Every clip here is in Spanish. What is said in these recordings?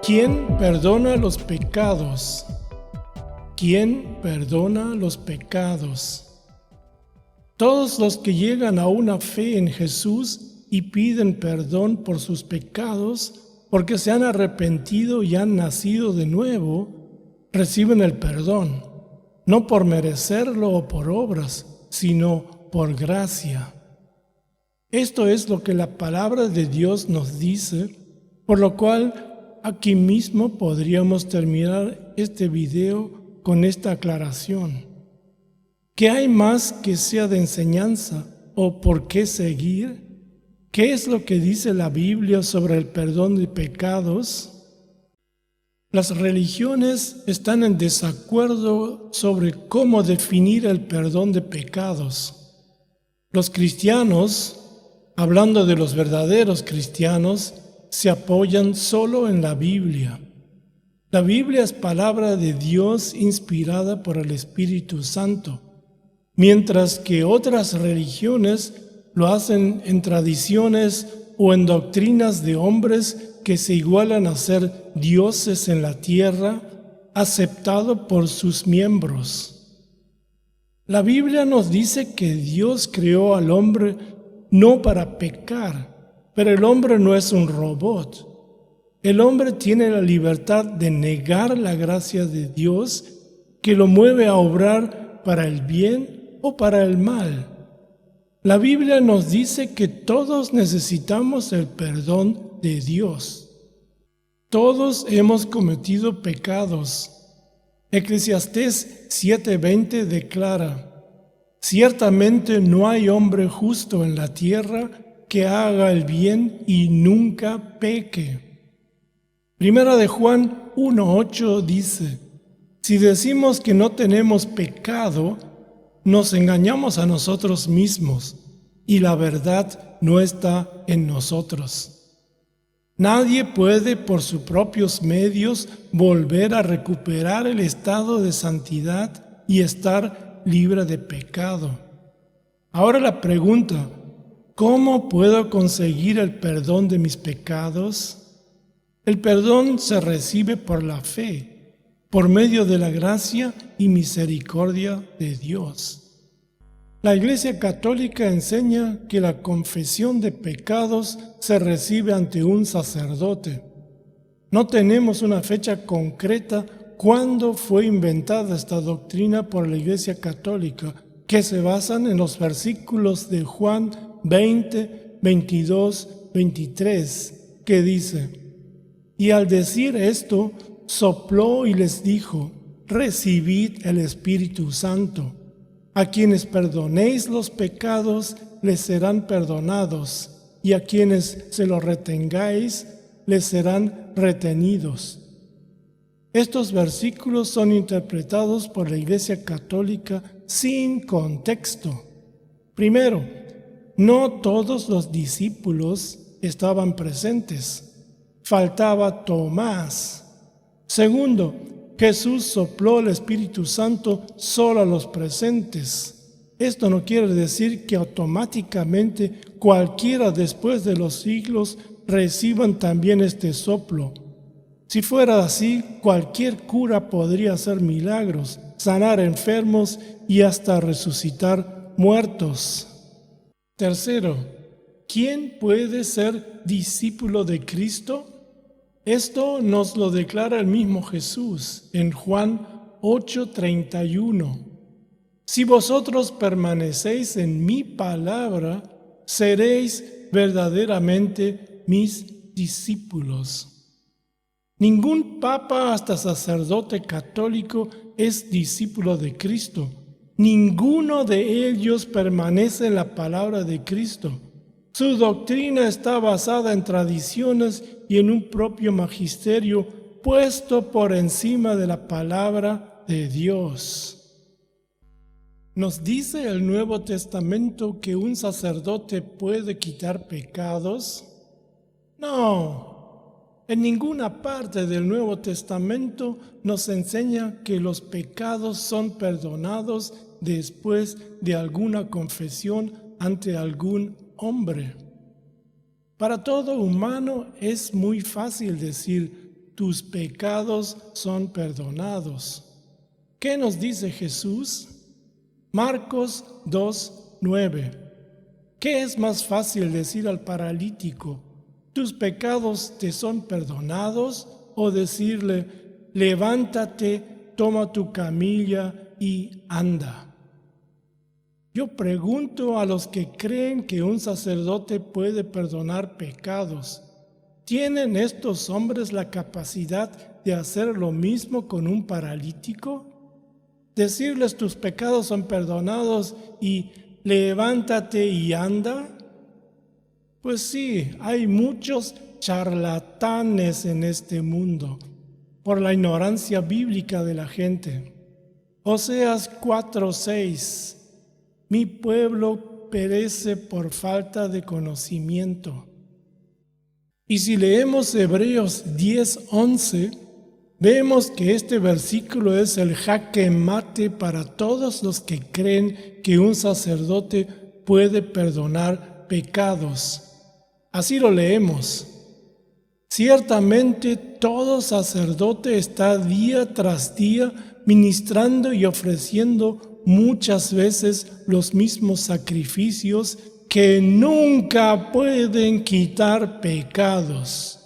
¿Quién perdona los pecados? ¿Quién perdona los pecados? Todos los que llegan a una fe en Jesús y piden perdón por sus pecados, porque se han arrepentido y han nacido de nuevo, reciben el perdón, no por merecerlo o por obras, sino por gracia. Esto es lo que la palabra de Dios nos dice, por lo cual aquí mismo podríamos terminar este video con esta aclaración. ¿Qué hay más que sea de enseñanza o por qué seguir? ¿Qué es lo que dice la Biblia sobre el perdón de pecados? Las religiones están en desacuerdo sobre cómo definir el perdón de pecados. Los cristianos, hablando de los verdaderos cristianos, se apoyan solo en la Biblia. La Biblia es palabra de Dios inspirada por el Espíritu Santo, mientras que otras religiones lo hacen en tradiciones o en doctrinas de hombres que se igualan a ser dioses en la tierra, aceptado por sus miembros. La Biblia nos dice que Dios creó al hombre no para pecar, pero el hombre no es un robot. El hombre tiene la libertad de negar la gracia de Dios que lo mueve a obrar para el bien o para el mal. La Biblia nos dice que todos necesitamos el perdón de Dios. Todos hemos cometido pecados. Eclesiastés 7:20 declara: ciertamente no hay hombre justo en la tierra que haga el bien y nunca peque. Primera de Juan 1:8 dice: si decimos que no tenemos pecado, nos engañamos a nosotros mismos y la verdad no está en nosotros. Nadie puede por sus propios medios volver a recuperar el estado de santidad y estar libre de pecado. Ahora la pregunta: ¿cómo puedo conseguir el perdón de mis pecados? El perdón se recibe por la fe, por medio de la gracia y misericordia de Dios. La Iglesia Católica enseña que la confesión de pecados se recibe ante un sacerdote. No tenemos una fecha concreta cuándo fue inventada esta doctrina por la Iglesia Católica, que se basan en los versículos de Juan 20, 22, 23, que dice: y al decir esto, sopló y les dijo: recibid el Espíritu Santo. A quienes perdonéis los pecados, les serán perdonados, y a quienes se los retengáis, les serán retenidos. Estos versículos son interpretados por la Iglesia Católica sin contexto. Primero, no todos los discípulos estaban presentes. Faltaba Tomás. Segundo, Jesús sopló el Espíritu Santo solo a los presentes. Esto no quiere decir que automáticamente cualquiera después de los siglos reciban también este soplo. Si fuera así, cualquier cura podría hacer milagros, sanar enfermos y hasta resucitar muertos. Tercero, ¿quién puede ser discípulo de Cristo? Esto nos lo declara el mismo Jesús en Juan 8:31. Si vosotros permanecéis en mi palabra, seréis verdaderamente mis discípulos. Ningún papa hasta sacerdote católico es discípulo de Cristo. Ninguno de ellos permanece en la palabra de Cristo. Su doctrina está basada en tradiciones y en un propio magisterio puesto por encima de la palabra de Dios. ¿Nos dice el Nuevo Testamento que un sacerdote puede quitar pecados? No. En ninguna parte del Nuevo Testamento nos enseña que los pecados son perdonados después de alguna confesión ante algún hombre. Para todo humano es muy fácil decir: tus pecados son perdonados. ¿Qué nos dice Jesús? Marcos 2:9. ¿Qué es más fácil decir al paralítico, tus pecados te son perdonados? O decirle, levántate, toma tu camilla y anda. Yo pregunto a los que creen que un sacerdote puede perdonar pecados, ¿tienen estos hombres la capacidad de hacer lo mismo con un paralítico? Decirles tus pecados son perdonados y levántate y anda. Pues sí, hay muchos charlatanes en este mundo por la ignorancia bíblica de la gente. Oseas 4:6. Mi pueblo perece por falta de conocimiento. Y si leemos Hebreos 10:11, vemos que este versículo es el jaque mate para todos los que creen que un sacerdote puede perdonar pecados. Así lo leemos. Ciertamente todo sacerdote está día tras día ministrando y ofreciendo muchas veces los mismos sacrificios que nunca pueden quitar pecados.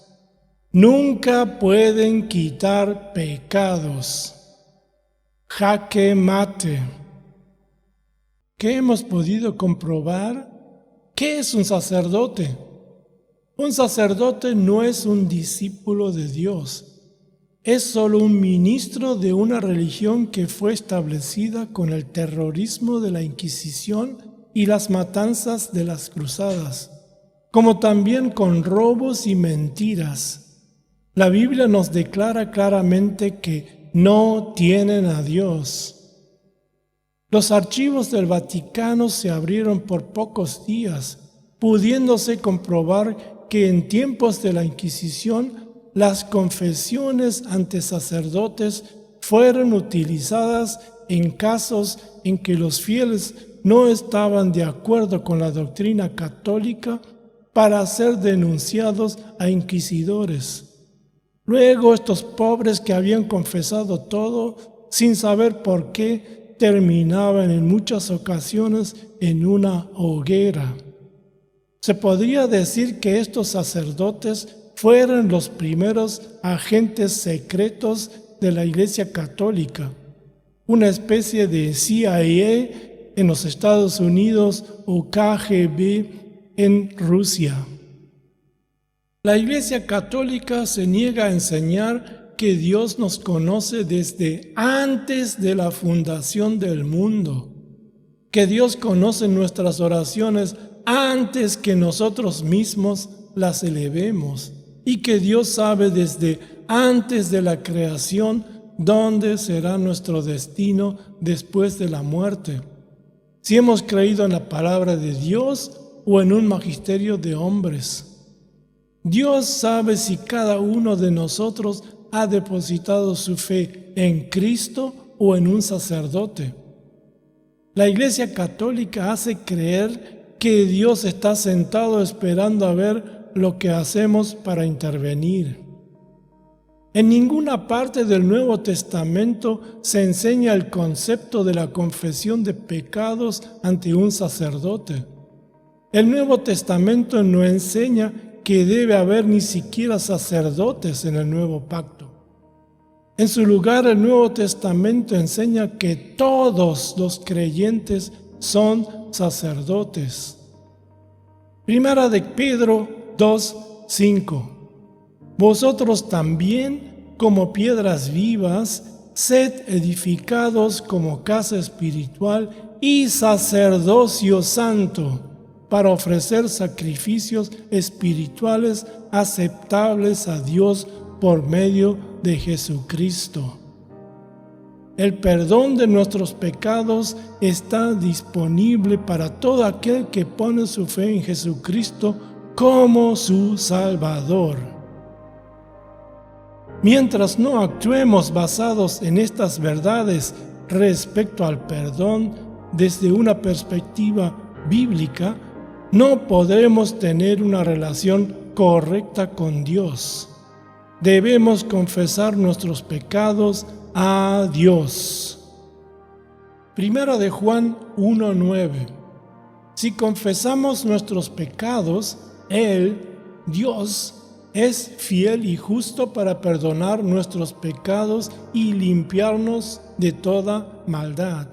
Nunca pueden quitar pecados. Jaque mate. ¿Qué hemos podido comprobar? ¿Qué es un sacerdote? Un sacerdote no es un discípulo de Dios. Es solo un ministro de una religión que fue establecida con el terrorismo de la Inquisición y las matanzas de las cruzadas, como también con robos y mentiras. La Biblia nos declara claramente que no tienen a Dios. Los archivos del Vaticano se abrieron por pocos días, pudiéndose comprobar que en tiempos de la Inquisición las confesiones ante sacerdotes fueron utilizadas en casos en que los fieles no estaban de acuerdo con la doctrina católica para ser denunciados a inquisidores. Luego estos pobres que habían confesado todo, sin saber por qué, terminaban en muchas ocasiones en una hoguera. Se podría decir que estos sacerdotes fueron los primeros agentes secretos de la Iglesia Católica, una especie de CIA en los Estados Unidos o KGB en Rusia. La Iglesia Católica se niega a enseñar que Dios nos conoce desde antes de la fundación del mundo, que Dios conoce nuestras oraciones antes que nosotros mismos las elevemos y que Dios sabe desde antes de la creación dónde será nuestro destino después de la muerte, si hemos creído en la palabra de Dios o en un magisterio de hombres. Dios sabe si cada uno de nosotros ha depositado su fe en Cristo o en un sacerdote. La Iglesia Católica hace creer que Dios está sentado esperando a ver lo que hacemos para intervenir. En ninguna parte del Nuevo Testamento se enseña el concepto de la confesión de pecados ante un sacerdote. El Nuevo Testamento no enseña que debe haber ni siquiera sacerdotes en el Nuevo Pacto. En su lugar, el Nuevo Testamento enseña que todos los creyentes son sacerdotes. Primera de Pedro 2:5. Vosotros también, como piedras vivas, sed edificados como casa espiritual y sacerdocio santo, para ofrecer sacrificios espirituales aceptables a Dios por medio de Jesucristo. El perdón de nuestros pecados está disponible para todo aquel que pone su fe en Jesucristo como su Salvador. Mientras no actuemos basados en estas verdades respecto al perdón desde una perspectiva bíblica, no podremos tener una relación correcta con Dios. debemos confesar nuestros pecados a Dios. Primera de Juan 1:9. Si confesamos nuestros pecados, Él, Dios, es fiel y justo para perdonar nuestros pecados y limpiarnos de toda maldad.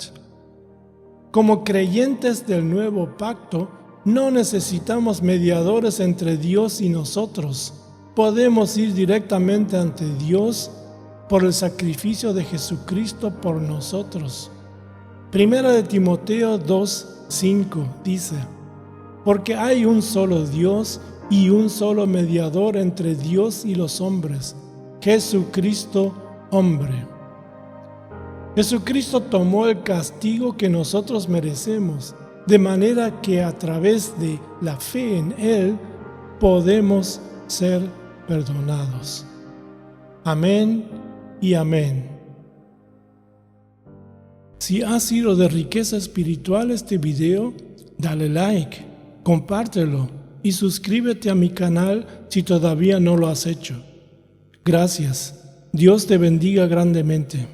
Como creyentes del nuevo pacto, no necesitamos mediadores entre Dios y nosotros. Podemos ir directamente ante Dios por el sacrificio de Jesucristo por nosotros. Primera de Timoteo 2:5 dice: porque hay un solo Dios y un solo mediador entre Dios y los hombres, Jesucristo hombre. Jesucristo tomó el castigo que nosotros merecemos, de manera que a través de la fe en Él podemos ser perdonados. Amén y amén. Si ha sido de riqueza espiritual este video, dale like, compártelo y suscríbete a mi canal si todavía no lo has hecho. Gracias. Dios te bendiga grandemente.